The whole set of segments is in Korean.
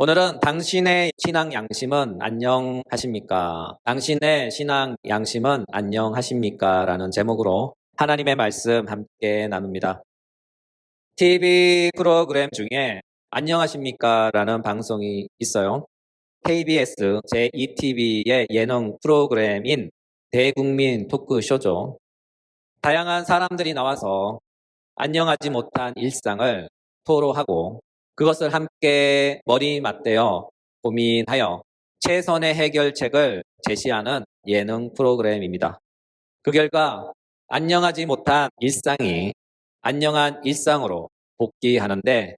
오늘은 당신의 신앙 양심은 안녕하십니까? 당신의 신앙 양심은 안녕하십니까? 라는 제목으로 하나님의 말씀 함께 나눕니다. TV 프로그램 중에 안녕하십니까? 라는 방송이 있어요. KBS 제2TV의 예능 프로그램인 대국민 토크쇼죠. 다양한 사람들이 나와서 안녕하지 못한 일상을 토로하고 그것을 함께 머리 맞대어 고민하여 최선의 해결책을 제시하는 예능 프로그램입니다. 그 결과 안녕하지 못한 일상이 안녕한 일상으로 복귀하는데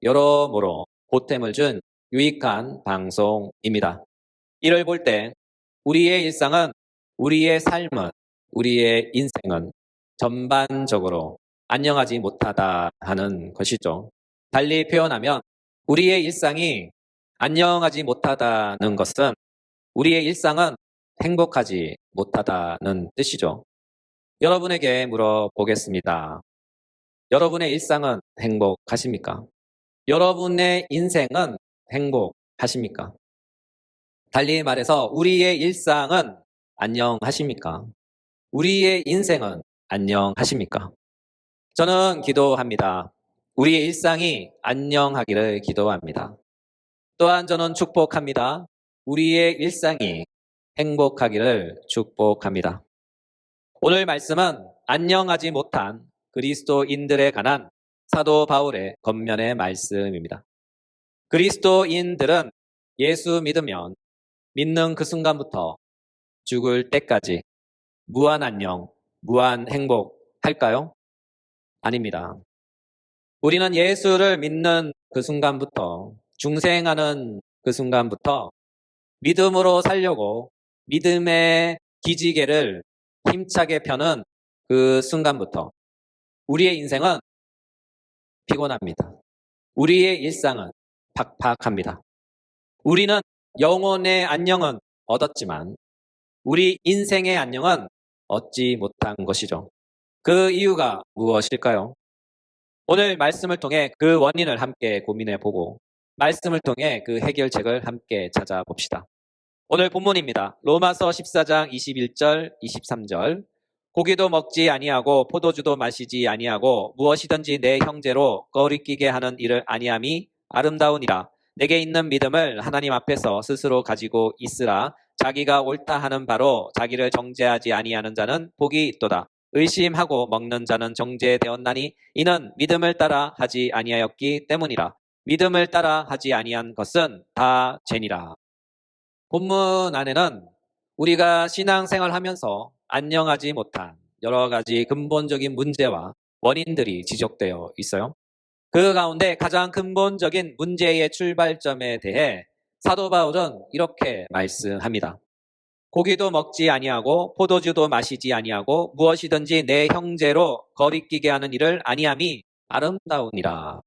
여러모로 보탬을 준 유익한 방송입니다. 이를 볼 때 우리의 일상은, 우리의 삶은, 우리의 인생은 전반적으로 안녕하지 못하다 하는 것이죠. 달리 표현하면 우리의 일상이 안녕하지 못하다는 것은 우리의 일상은 행복하지 못하다는 뜻이죠. 여러분에게 물어보겠습니다. 여러분의 일상은 행복하십니까? 여러분의 인생은 행복하십니까? 달리 말해서 우리의 일상은 안녕하십니까? 우리의 인생은 안녕하십니까? 저는 기도합니다. 우리의 일상이 안녕하기를 기도합니다. 또한 저는 축복합니다. 우리의 일상이 행복하기를 축복합니다. 오늘 말씀은 안녕하지 못한 그리스도인들에 관한 사도 바울의 겉면의 말씀입니다. 그리스도인들은 예수 믿으면 믿는 그 순간부터 죽을 때까지 무한 안녕, 무한 행복 할까요? 아닙니다. 우리는 예수를 믿는 그 순간부터, 중생하는 그 순간부터 믿음으로 살려고 믿음의 기지개를 힘차게 펴는 그 순간부터 우리의 인생은 피곤합니다. 우리의 일상은 팍팍합니다. 우리는 영혼의 안녕은 얻었지만 우리 인생의 안녕은 얻지 못한 것이죠. 그 이유가 무엇일까요? 오늘 말씀을 통해 그 원인을 함께 고민해 보고 말씀을 통해 그 해결책을 함께 찾아봅시다. 오늘 본문입니다. 로마서 14장 21절, 23절. 고기도 먹지 아니하고 포도주도 마시지 아니하고 무엇이든지 내 형제로 거리끼게 하는 일을 아니함이 아름다우니라. 내게 있는 믿음을 하나님 앞에서 스스로 가지고 있으라. 자기가 옳다 하는 바로 자기를 정죄하지 아니하는 자는 복이 있도다. 의심하고 먹는 자는 정죄되었나니 이는 믿음을 따라 하지 아니하였기 때문이라. 믿음을 따라 하지 아니한 것은 다 죄니라. 본문 안에는 우리가 신앙생활 하면서 안녕하지 못한 여러 가지 근본적인 문제와 원인들이 지적되어 있어요. 그 가운데 가장 근본적인 문제의 출발점에 대해 사도 바울은 이렇게 말씀합니다. 고기도 먹지 아니하고 포도주도 마시지 아니하고 무엇이든지 내 형제로 거리끼게 하는 일을 아니함이 아름다우니라.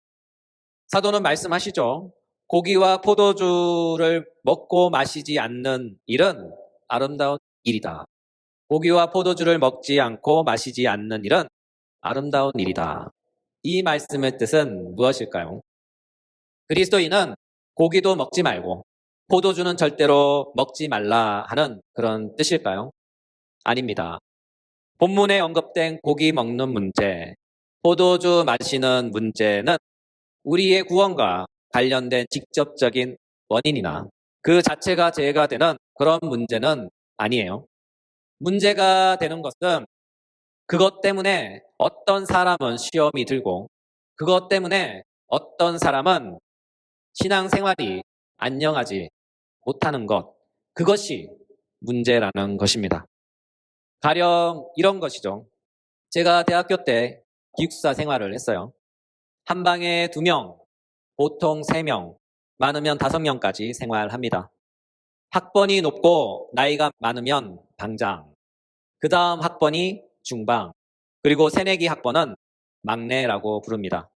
사도는 말씀하시죠. 고기와 포도주를 먹고 마시지 않는 일은 아름다운 일이다. 고기와 포도주를 먹지 않고 마시지 않는 일은 아름다운 일이다. 이 말씀의 뜻은 무엇일까요? 그리스도인은 고기도 먹지 말고 포도주는 절대로 먹지 말라 하는 그런 뜻일까요? 아닙니다. 본문에 언급된 고기 먹는 문제, 포도주 마시는 문제는 우리의 구원과 관련된 직접적인 원인이나 그 자체가 죄가 되는 그런 문제는 아니에요. 문제가 되는 것은 그것 때문에 어떤 사람은 시험이 들고 그것 때문에 어떤 사람은 신앙생활이 안녕하지 못하는 것, 그것이 문제라는 것입니다. 가령 이런 것이죠. 제가 대학교 때 기숙사 생활을 했어요. 한 방에 2명, 보통 3명, 많으면 5명까지 생활합니다. 학번이 높고 나이가 많으면 방장, 그 다음 학번이 중방, 그리고 새내기 학번은 막내라고 부릅니다.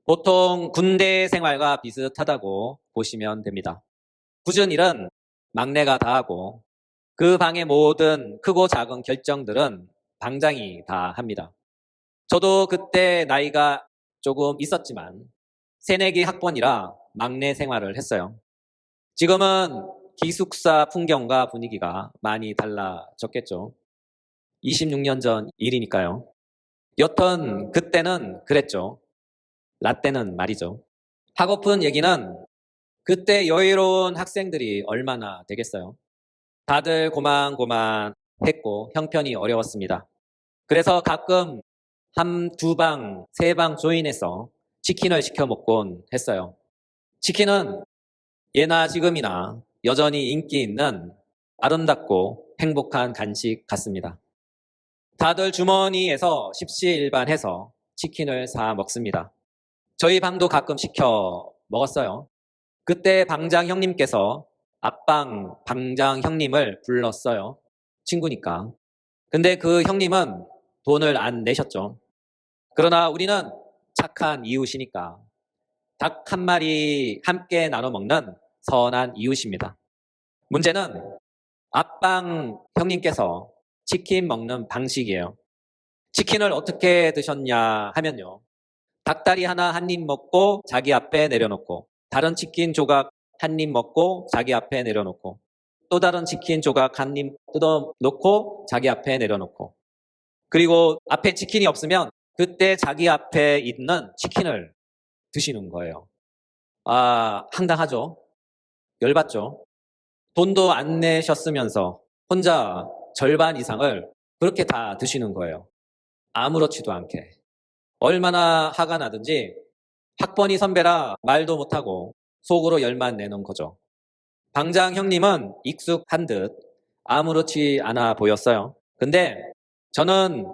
보통 군대 생활과 비슷하다고 보시면 됩니다. 굳은 일은 막내가 다 하고 그 방의 모든 크고 작은 결정들은 방장이 다 합니다. 저도 그때 나이가 조금 있었지만 새내기 학번이라 막내 생활을 했어요. 지금은 기숙사 풍경과 분위기가 많이 달라졌겠죠. 26년 전 일이니까요. 여튼 그때는 그랬죠. 라떼는 말이죠. 하고픈 얘기는 그때 여유로운 학생들이 얼마나 되겠어요. 다들 고만고만했고 형편이 어려웠습니다. 그래서 가끔 두 방, 세 방 조인해서 치킨을 시켜 먹곤 했어요. 치킨은 예나 지금이나 여전히 인기 있는 아름답고 행복한 간식 같습니다. 다들 주머니에서 십시일반해서 치킨을 사 먹습니다. 저희 방도 가끔 시켜 먹었어요. 그때 방장 형님께서 앞방 방장 형님을 불렀어요. 친구니까. 근데 그 형님은 돈을 안 내셨죠. 그러나 우리는 착한 이웃이니까 닭 한 마리 함께 나눠 먹는 선한 이웃입니다. 문제는 앞방 형님께서 치킨 먹는 방식이에요. 치킨을 어떻게 드셨냐 하면요. 닭다리 하나 한 입 먹고 자기 앞에 내려놓고 다른 치킨 조각 한 입 먹고 자기 앞에 내려놓고 또 다른 치킨 조각 한 입 뜯어놓고 자기 앞에 내려놓고 그리고 앞에 치킨이 없으면 그때 자기 앞에 있는 치킨을 드시는 거예요. 황당하죠? 열받죠? 돈도 안 내셨으면서 혼자 절반 이상을 그렇게 다 드시는 거예요. 아무렇지도 않게. 얼마나 화가 나든지 학번이 선배라 말도 못하고 속으로 열만 내는 거죠. 방장 형님은 익숙한 듯 아무렇지 않아 보였어요. 근데 저는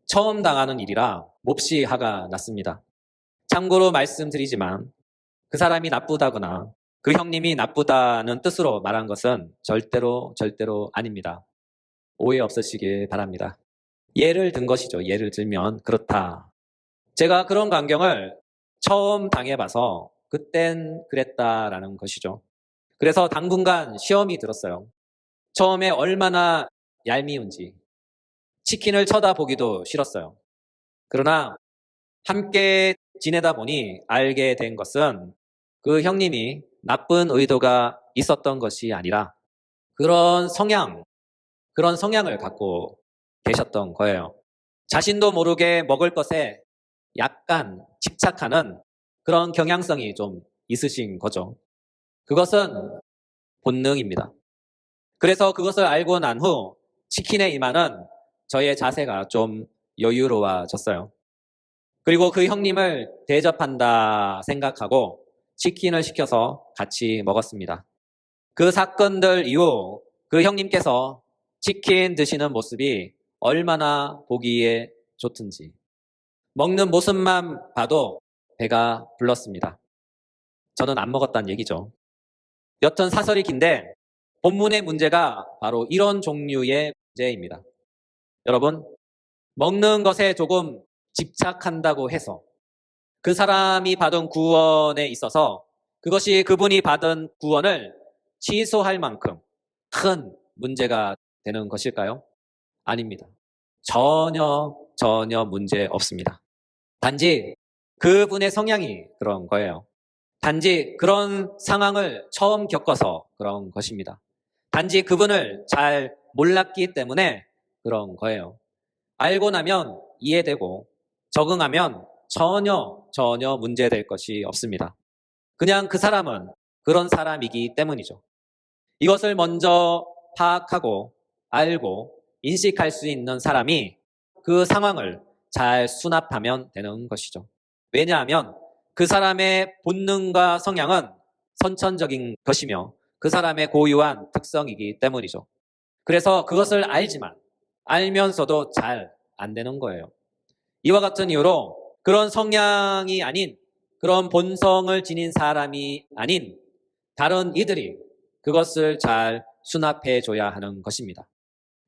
처음 당하는 일이라 몹시 화가 났습니다. 참고로 말씀드리지만 그 사람이 나쁘다거나 그 형님이 나쁘다는 뜻으로 말한 것은 절대로 아닙니다. 오해 없으시길 바랍니다. 예를 든 것이죠. 예를 들면 그렇다. 제가 그런 광경을 처음 당해봐서 그땐 그랬다라는 것이죠. 그래서 당분간 시험이 들었어요. 처음에 얼마나 얄미운지 치킨을 쳐다보기도 싫었어요. 그러나 함께 지내다 보니 알게 된 것은 그 형님이 나쁜 의도가 있었던 것이 아니라 그런 성향을 갖고 계셨던 거예요. 자신도 모르게 먹을 것에 약간 집착하는 그런 경향성이 좀 있으신 거죠. 그것은 본능입니다. 그래서 그것을 알고 난 후 치킨에 임하는 저의 자세가 좀 여유로워졌어요. 그리고 그 형님을 대접한다 생각하고 치킨을 시켜서 같이 먹었습니다. 그 사건들 이후 그 형님께서 치킨 드시는 모습이 얼마나 보기에 좋든지 먹는 모습만 봐도 배가 불렀습니다. 저는 안 먹었다는 얘기죠. 여튼 사설이 긴데 본문의 문제가 바로 이런 종류의 문제입니다. 여러분, 먹는 것에 조금 집착한다고 해서 그 사람이 받은 구원에 있어서 그것이 그분이 받은 구원을 취소할 만큼 큰 문제가 되는 것일까요? 아닙니다. 전혀 문제 없습니다. 단지 그분의 성향이 그런 거예요. 단지 그런 상황을 처음 겪어서 그런 것입니다. 단지 그분을 잘 몰랐기 때문에 그런 거예요. 알고 나면 이해되고 적응하면 전혀 문제될 것이 없습니다. 그냥 그 사람은 그런 사람이기 때문이죠. 이것을 먼저 파악하고 알고 인식할 수 있는 사람이 그 상황을 잘 수납하면 되는 것이죠. 왜냐하면 그 사람의 본능과 성향은 선천적인 것이며 그 사람의 고유한 특성이기 때문이죠. 그래서 그것을 알면서도 잘 안 되는 거예요. 이와 같은 이유로 그런 성향이 아닌 그런 본성을 지닌 사람이 아닌 다른 이들이 그것을 잘 수납해 줘야 하는 것입니다.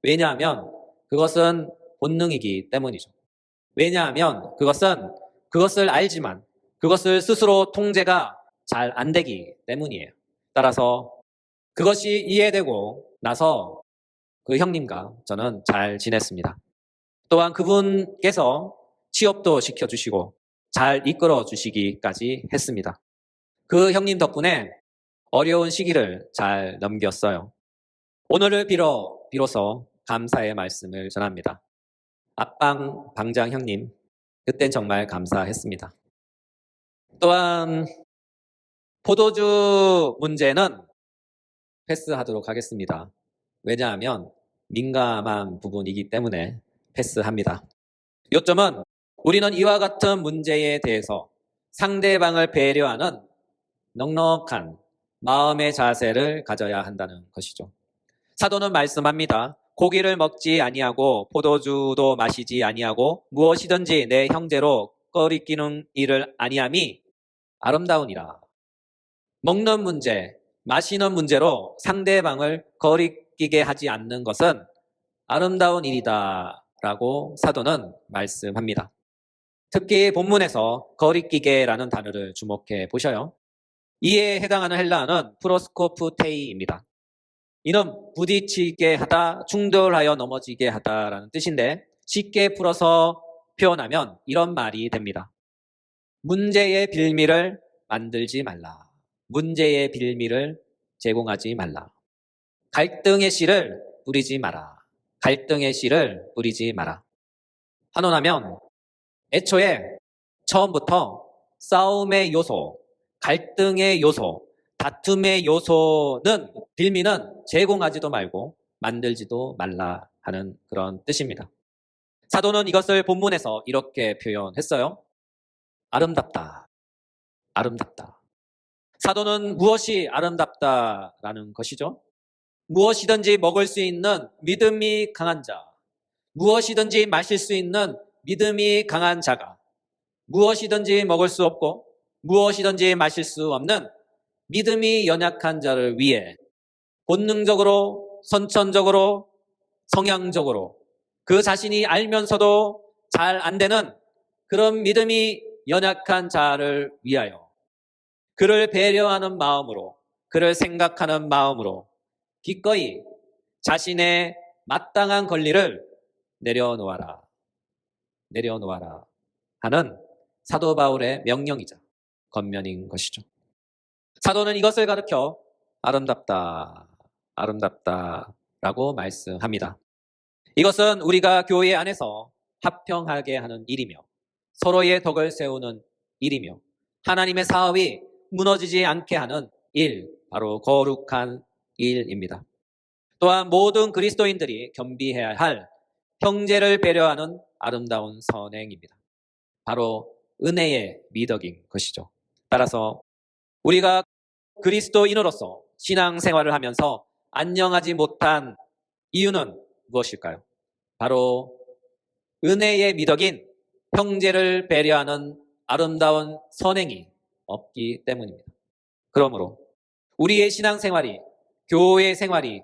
왜냐하면 그것은 본능이기 때문이죠. 왜냐하면 그것을 알지만 그것을 스스로 통제가 잘 안 되기 때문이에요. 따라서 그것이 이해되고 나서 그 형님과 저는 잘 지냈습니다. 또한 그분께서 취업도 시켜주시고 잘 이끌어 주시기까지 했습니다. 그 형님 덕분에 어려운 시기를 잘 넘겼어요. 오늘을 비로소 감사의 말씀을 전합니다. 앞방 방장 형님, 그땐 정말 감사했습니다. 또한 포도주 문제는 패스하도록 하겠습니다. 왜냐하면 민감한 부분이기 때문에 패스합니다. 요점은 우리는 이와 같은 문제에 대해서 상대방을 배려하는 넉넉한 마음의 자세를 가져야 한다는 것이죠. 사도는 말씀합니다. 고기를 먹지 아니하고 포도주도 마시지 아니하고 무엇이든지 내 형제로 꺼리끼는 일을 아니함이 아름다우니라. 먹는 문제, 마시는 문제로 상대방을 거리끼게 하지 않는 것은 아름다운 일이다 라고 사도는 말씀합니다. 특히 본문에서 거리끼게라는 단어를 주목해 보셔요. 이에 해당하는 헬라어는 프로스코프테이입니다. 이는 부딪히게 하다, 충돌하여 넘어지게 하다라는 뜻인데 쉽게 풀어서 표현하면 이런 말이 됩니다. 문제의 빌미를 만들지 말라. 문제의 빌미를 제공하지 말라. 갈등의 씨를 뿌리지 마라. 갈등의 씨를 뿌리지 마라. 한원하면 애초에 처음부터 싸움의 요소, 갈등의 요소, 다툼의 요소는 빌미는 제공하지도 말고 만들지도 말라 하는 그런 뜻입니다. 사도는 이것을 본문에서 이렇게 표현했어요. 아름답다. 아름답다. 사도는 무엇이 아름답다라는 것이죠? 무엇이든지 먹을 수 있는 믿음이 강한 자, 무엇이든지 마실 수 있는 믿음이 강한 자가 무엇이든지 먹을 수 없고 무엇이든지 마실 수 없는 믿음이 연약한 자를 위해 본능적으로, 선천적으로, 성향적으로 그 자신이 알면서도 잘 안 되는 그런 믿음이 연약한 자를 위하여 그를 배려하는 마음으로, 그를 생각하는 마음으로 기꺼이 자신의 마땅한 권리를 내려놓아라. 내려놓아라 하는 사도 바울의 명령이자 권면인 것이죠. 사도는 이것을 가르쳐 아름답다, 아름답다라고 말씀합니다. 이것은 우리가 교회 안에서 합평하게 하는 일이며 서로의 덕을 세우는 일이며 하나님의 사업이 무너지지 않게 하는 일, 바로 거룩한 일입니다. 또한 모든 그리스도인들이 겸비해야 할 형제를 배려하는 아름다운 선행입니다. 바로 은혜의 미덕인 것이죠. 따라서 우리가 그리스도인으로서 신앙생활을 하면서 안녕하지 못한 이유는 무엇일까요? 바로 은혜의 미덕인 형제를 배려하는 아름다운 선행이 없기 때문입니다. 그러므로 우리의 신앙생활이, 교회 생활이,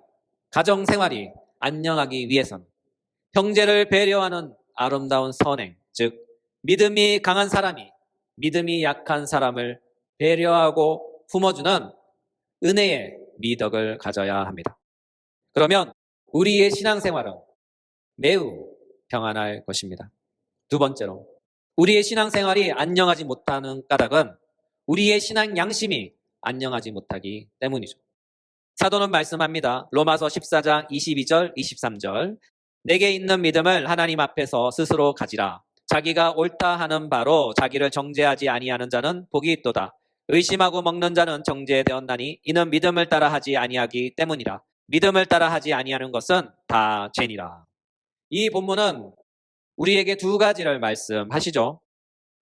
가정 생활이 안녕하기 위해서는 형제를 배려하는 아름다운 선행, 즉 믿음이 강한 사람이 믿음이 약한 사람을 배려하고 품어주는 은혜의 미덕을 가져야 합니다. 그러면 우리의 신앙생활은 매우 평안할 것입니다. 두 번째로, 우리의 신앙생활이 안녕하지 못하는 까닭은 우리의 신앙 양심이 안녕하지 못하기 때문이죠. 사도는 말씀합니다. 로마서 14장 22절, 23절. 내게 있는 믿음을 하나님 앞에서 스스로 가지라. 자기가 옳다 하는 바로 자기를 정죄하지 아니하는 자는 복이 있도다. 의심하고 먹는 자는 정죄되었나니 이는 믿음을 따라 하지 아니하기 때문이라. 믿음을 따라 하지 아니하는 것은 다 죄니라. 이 본문은 우리에게 두 가지를 말씀하시죠.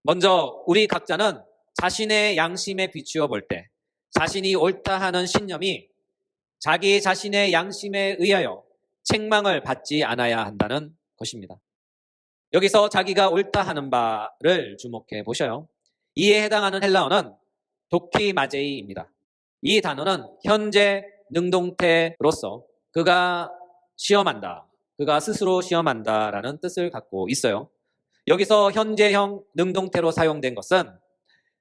먼저 우리 각자는 자신의 양심에 비추어 볼 때 자신이 옳다 하는 신념이 자기 자신의 양심에 의하여 책망을 받지 않아야 한다는 것입니다. 여기서 자기가 옳다 하는 바를 주목해 보셔요. 이에 해당하는 헬라어는 도키마제이입니다. 이 단어는 현재 능동태로서 그가 시험한다, 그가 스스로 시험한다라는 뜻을 갖고 있어요. 여기서 현재형 능동태로 사용된 것은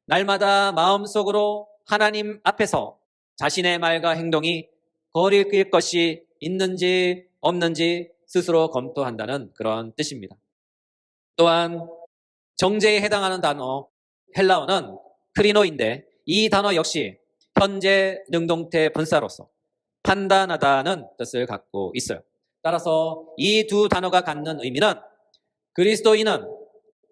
날마다 마음속으로 하나님 앞에서 자신의 말과 행동이 거리낄 것이 있는지 없는지 스스로 검토한다는 그런 뜻입니다. 또한 정죄에 해당하는 단어 헬라어는 크리노인데 이 단어 역시 현재 능동태 분사로서 판단하다는 뜻을 갖고 있어요. 따라서 이 두 단어가 갖는 의미는 그리스도인은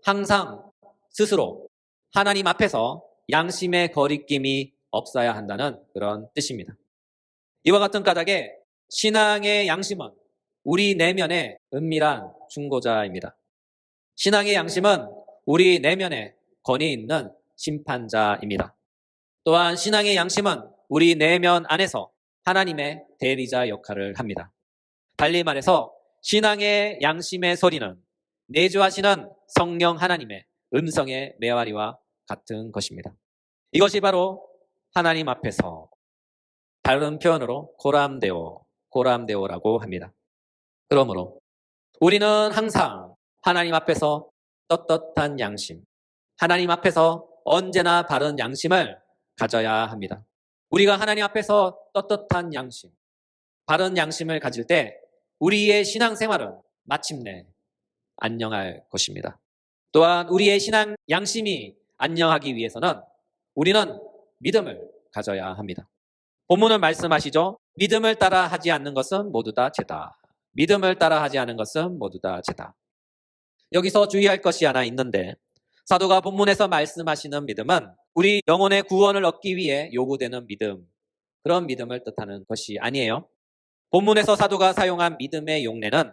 항상 스스로 하나님 앞에서 양심의 거리낌이 없어야 한다는 그런 뜻입니다. 이와 같은 까닭에 신앙의 양심은 우리 내면의 은밀한 중보자입니다. 신앙의 양심은 우리 내면에 권위 있는 심판자입니다. 또한 신앙의 양심은 우리 내면 안에서 하나님의 대리자 역할을 합니다. 달리 말해서 신앙의 양심의 소리는 내주하시는 성령 하나님의 음성의 메아리와 같은 것입니다. 이것이 바로 하나님 앞에서 다른 표현으로 고람데오라고 합니다. 그러므로 우리는 항상 하나님 앞에서 떳떳한 양심, 하나님 앞에서 언제나 바른 양심을 가져야 합니다. 우리가 하나님 앞에서 떳떳한 양심, 바른 양심을 가질 때 우리의 신앙생활은 마침내 안녕할 것입니다. 또한 우리의 신앙 양심이 안녕하기 위해서는 우리는 믿음을 가져야 합니다. 본문은 말씀하시죠. 믿음을 따라 하지 않는 것은 모두 다 죄다. 믿음을 따라 하지 않는 것은 모두 다 죄다. 여기서 주의할 것이 하나 있는데 사도가 본문에서 말씀하시는 믿음은 우리 영혼의 구원을 얻기 위해 요구되는 믿음, 그런 믿음을 뜻하는 것이 아니에요. 본문에서 사도가 사용한 믿음의 용례는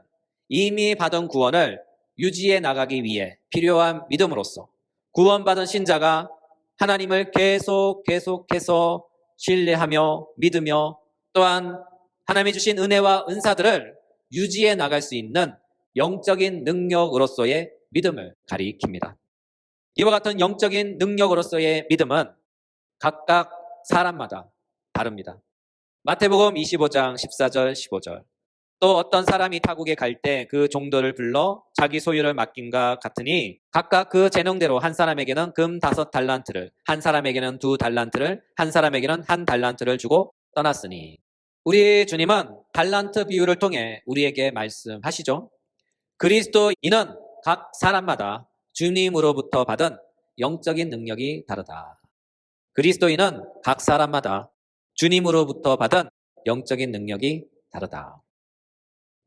이미 받은 구원을 유지해 나가기 위해 필요한 믿음으로서 구원받은 신자가 하나님을 계속해서 신뢰하며 믿으며 또한 하나님이 주신 은혜와 은사들을 유지해 나갈 수 있는 영적인 능력으로서의 믿음을 가리킵니다. 이와 같은 영적인 능력으로서의 믿음은 각각 사람마다 다릅니다. 마태복음 25장 14절 15절 또 어떤 사람이 타국에 갈 때 그 종들을 불러 자기 소유를 맡김과 같으니 각각 그 재능대로 한 사람에게는 금 5달란트를 한 사람에게는 2달란트를 한 사람에게는 1달란트를 주고 떠났으니 우리 주님은 달란트 비유를 통해 우리에게 말씀하시죠. 그리스도인은 각 사람마다 주님으로부터 받은 영적인 능력이 다르다. 그리스도인은 각 사람마다 주님으로부터 받은 영적인 능력이 다르다.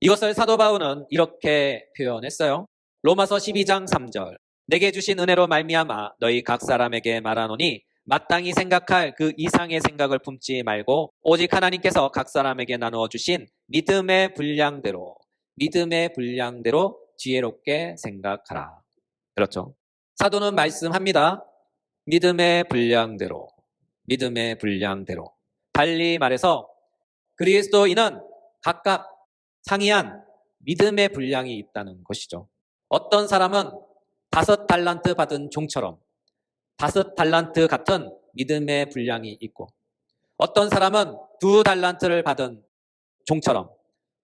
이것을 사도 바울은 이렇게 표현했어요. 로마서 12장 3절 내게 주신 은혜로 말미암아 너희 각 사람에게 말하노니 마땅히 생각할 그 이상의 생각을 품지 말고 오직 하나님께서 각 사람에게 나누어 주신 믿음의 분량대로 지혜롭게 생각하라. 그렇죠. 사도는 말씀합니다. 믿음의 분량대로. 달리 말해서 그리스도인은 각각 상이한 믿음의 분량이 있다는 것이죠. 어떤 사람은 5달란트 받은 종처럼 5달란트 같은 믿음의 분량이 있고 어떤 사람은 2달란트를 받은 종처럼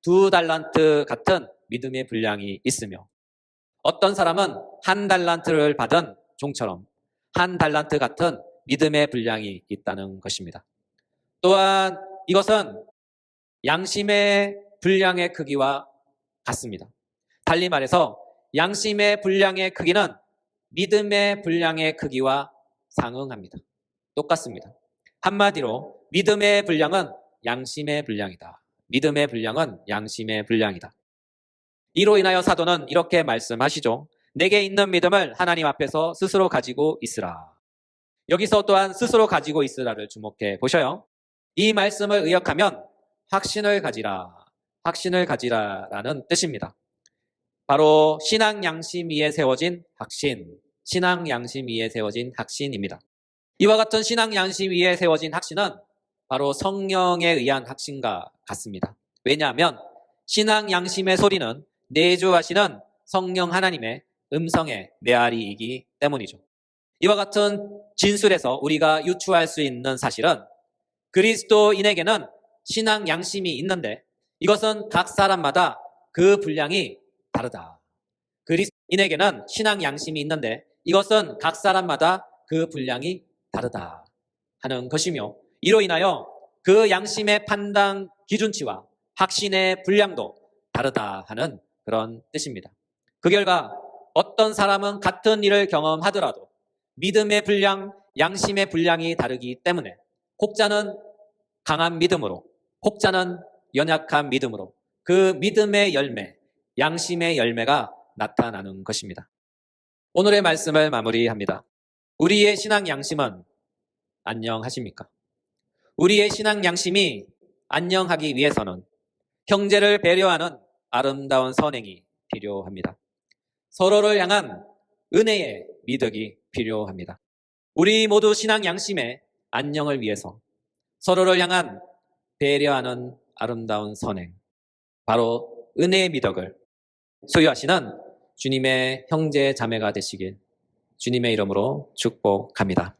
2달란트 같은 믿음의 분량이 있으며 어떤 사람은 1달란트를 받은 종처럼 1달란트 같은 믿음의 분량이 있다는 것입니다. 또한 이것은 양심의 분량의 크기와 같습니다. 달리 말해서 양심의 분량의 크기는 믿음의 분량의 크기와 상응합니다. 똑같습니다. 한마디로 믿음의 분량은 양심의 분량이다. 이로 인하여 사도는 이렇게 말씀하시죠. 내게 있는 믿음을 하나님 앞에서 스스로 가지고 있으라. 여기서 또한 스스로 가지고 있으라를 주목해 보셔요. 이 말씀을 의역하면 확신을 가지라라는 뜻입니다. 바로 신앙 양심 위에 세워진 확신입니다. 이와 같은 신앙 양심 위에 세워진 확신은 바로 성령에 의한 확신과 같습니다. 왜냐하면 신앙 양심의 소리는 내주하시는 성령 하나님의 음성의 메아리이기 때문이죠. 이와 같은 진술에서 우리가 유추할 수 있는 사실은 그리스도인에게는 신앙 양심이 있는데 이것은 각 사람마다 그 분량이 다르다. 그리스도인에게는 신앙 양심이 있는데 이것은 각 사람마다 그 분량이 다르다 하는 것이며 이로 인하여 그 양심의 판단 기준치와 확신의 분량도 다르다 하는 그런 뜻입니다. 그 결과 어떤 사람은 같은 일을 경험하더라도 믿음의 분량, 양심의 분량이 다르기 때문에 혹자는 강한 믿음으로, 혹자는 연약한 믿음으로 그 믿음의 열매, 양심의 열매가 나타나는 것입니다. 오늘의 말씀을 마무리합니다. 우리의 신앙 양심은 안녕하십니까? 우리의 신앙 양심이 안녕하기 위해서는 형제를 배려하는 아름다운 선행이 필요합니다. 서로를 향한 은혜의 미덕이 필요합니다. 우리 모두 신앙 양심의 안녕을 위해서 서로를 향한 배려하는 아름다운 선행, 바로 은혜의 미덕을 소유하시는 주님의 형제 자매가 되시길 주님의 이름으로 축복합니다.